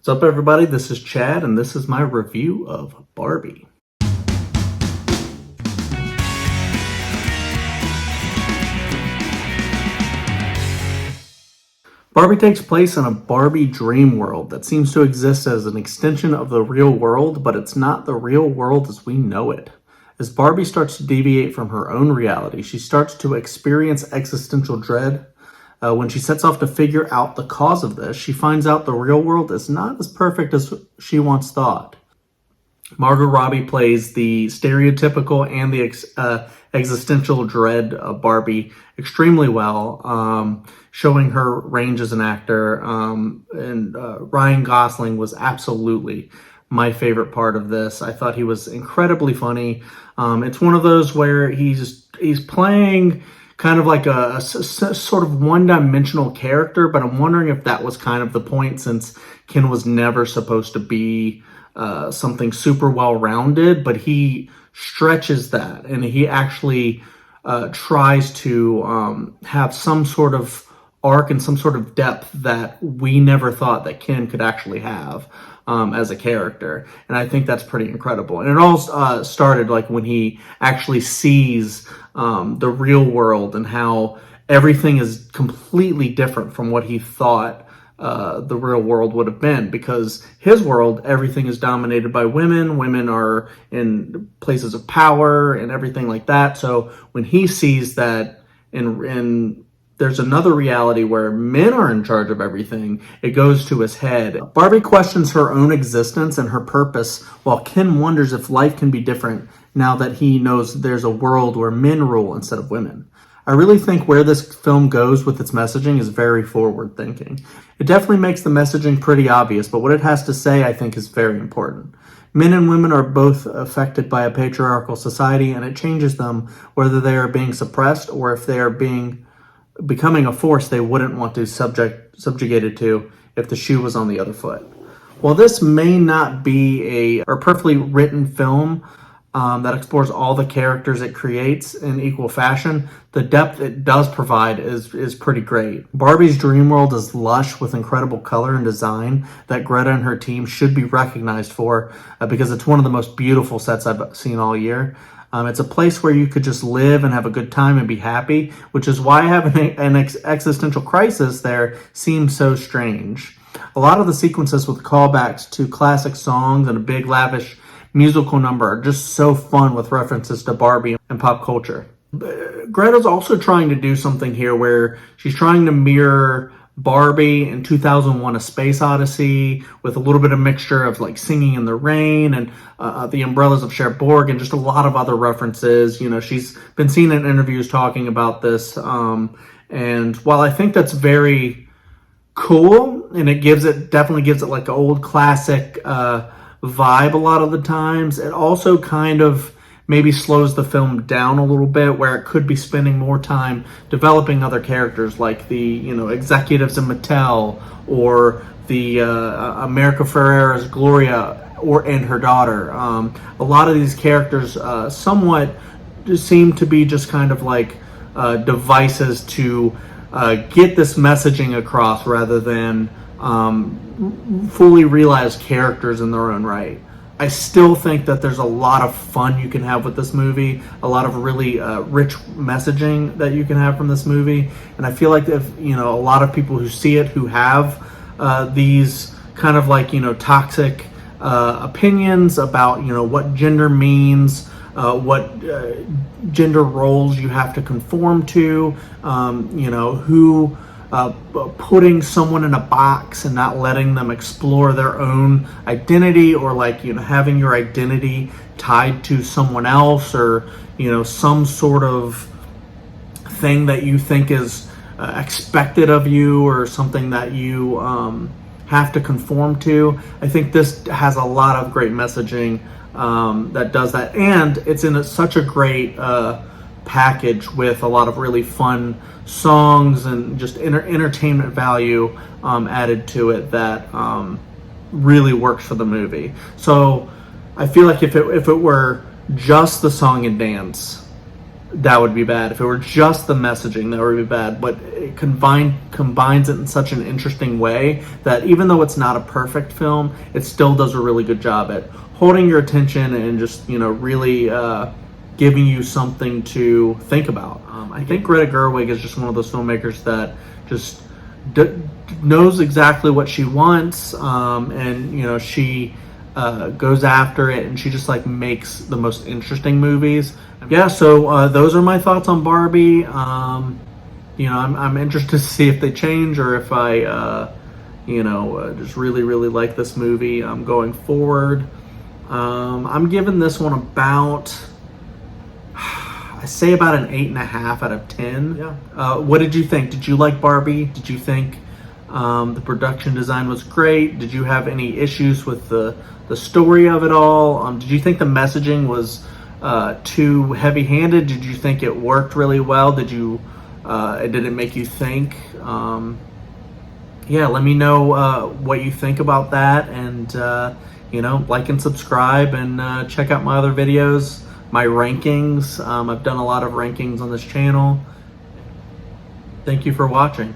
What's up, everybody? This is Chad, and this is my review of Barbie. Barbie takes place in a Barbie dream world that seems to exist as an extension of the real world, but it's not the real world as we know it. As Barbie starts to deviate from her own reality, she starts to experience existential dread. When she sets off to figure out the cause of this, she finds out the real world is not as perfect as she once thought. Margot Robbie plays the stereotypical and the existential dread of Barbie extremely well, showing her range as an actor. And Ryan Gosling was absolutely my favorite part of this. I thought he was incredibly funny. It's one of those where he's playing kind of like a sort of one-dimensional character, but I'm wondering if that was kind of the point, since Ken was never supposed to be something super well-rounded, but he stretches that, and he actually tries to have some sort of arc and some sort of depth that we never thought that Ken could actually have as a character. And I think that's pretty incredible. And it all started like when he actually sees the real world and how everything is completely different from what he thought the real world would have been, because his world, everything is dominated by women. Women are in places of power and everything like that. So when he sees that in there's another reality where men are in charge of everything, it goes to his head. Barbie questions her own existence and her purpose, while Ken wonders if life can be different now that he knows there's a world where men rule instead of women. I really think where this film goes with its messaging is very forward thinking. It definitely makes the messaging pretty obvious, but what it has to say, I think, is very important. Men and women are both affected by a patriarchal society, and it changes them whether they are being suppressed or if they are becoming a force they wouldn't want to subjugated to if the shoe was on the other foot. While this may not be a perfectly written film that explores all the characters it creates in equal fashion, the depth it does provide is pretty great. Barbie's dream world is lush with incredible color and design that Greta and her team should be recognized for, because it's one of the most beautiful sets I've seen all year. It's a place where you could just live and have a good time and be happy, which is why having an existential crisis there seems so strange. A lot of the sequences with callbacks to classic songs and a big lavish musical number are just so fun, with references to Barbie and pop culture. Greta's also trying to do something here where she's trying to mirror Barbie in 2001: A Space Odyssey, with a little bit of mixture of like Singing in the Rain and the Umbrellas of Cherbourg and just a lot of other references. You know, she's been seen in interviews talking about this. And while I think that's very cool, and it definitely gives it like an old classic vibe a lot of the times, it also kind of maybe slows the film down a little bit, where it could be spending more time developing other characters like the executives in Mattel, or the America Ferrera's Gloria and her daughter. A lot of these characters somewhat just seem to be just kind of like devices to get this messaging across, rather than fully realized characters in their own right. I still think that there's a lot of fun you can have with this movie, a lot of really rich messaging that you can have from this movie. And I feel like if, a lot of people who see it, who have these kind of like, toxic opinions about, what gender means, what gender roles you have to conform to, who putting someone in a box and not letting them explore their own identity, or like having your identity tied to someone else, or some sort of thing that you think is expected of you, or something that you have to conform to. I think this has a lot of great messaging that does that, and it's in such a great package with a lot of really fun songs and just entertainment value added to it that really works for the movie. So I feel like if it were just the song and dance, that would be bad. If it were just the messaging, that would be bad. But it combines it in such an interesting way that even though it's not a perfect film, it still does a really good job at holding your attention and just, really giving you something to think about. I think Greta Gerwig is just one of those filmmakers that just knows exactly what she wants, and she goes after it, and she just like makes the most interesting movies. Yeah, so those are my thoughts on Barbie. I'm interested to see if they change or if I just really like this movie going forward. I'm giving this one about, I say about an 8.5 out of 10. Yeah. What did you think? Did you like Barbie? Did you think the production design was great? Did you have any issues with the story of it all? Did you think the messaging was too heavy-handed? Did you think it worked really well? Did it make you think? Yeah, let me know what you think about that, and like and subscribe, and check out my other videos, my rankings. I've done a lot of rankings on this channel. Thank you for watching.